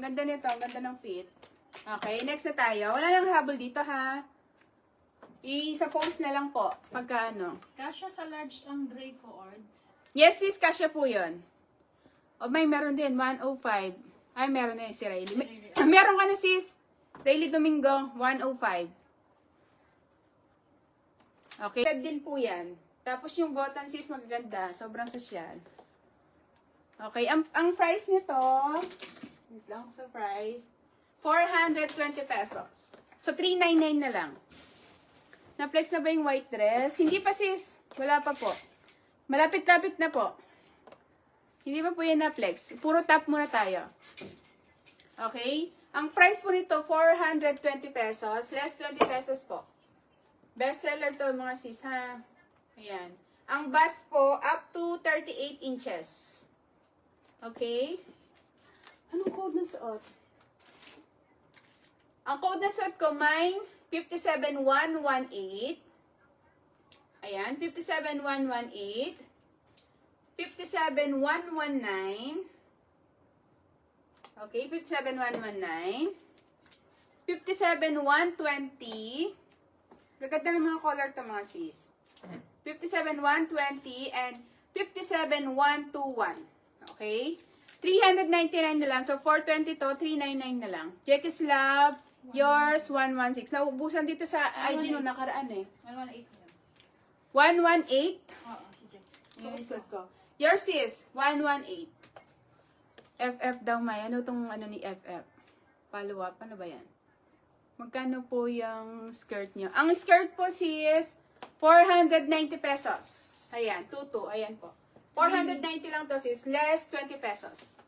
ganda nito. Ang ganda ng fit. Okay, next na tayo. Wala nang habol dito, ha? I-suppose na lang po. Pagka ano. Kasha sa large lang gray cords. Yes, sis. Kasya po yun. O, may meron din. 105. Ay, meron na yun si Rayleigh. Meron ka na, sis. Rayleigh Domingo. 105. Okay. Ted din po yan. Tapos yung button, sis, magaganda. Sobrang sosyal. Okay. Ang price nito, wait lang sa price, 420 pesos. So, 399 na lang. Na-flex na ba yung white dress? Hindi pa, sis. Wala pa po. Malapit-lapit na po. Hindi pa po yan na-flex. Puro top muna tayo. Okay? Ang price po nito, 420 pesos. Less 20 pesos po. Bestseller to mga sis, ha? Ayan. Ang bust po, up to 38 inches. Okay? Anong code na suot? Ang code na suot ko, may 57118. Ayan, 57118. 57119. Okay, 57119. 57120. Gaganda ng mga color to mga sis. 57120 and 57121. Okay? 399 na lang. So, 420 to, 399 na lang. Jekis Love, yours, 116. Naubusan dito sa IG nung nakaraan eh. 118 yan. 118? Oo, si Jack. Yung suot ko. Yours is 118. FF daw may. Ano tong ano ni FF? Follow up. Ano ba yan? Magkano po yung skirt nyo? Ang skirt po sis, 490 pesos. Ayan, tutu. Ayan po. 490 lang to sis. Less 20 pesos.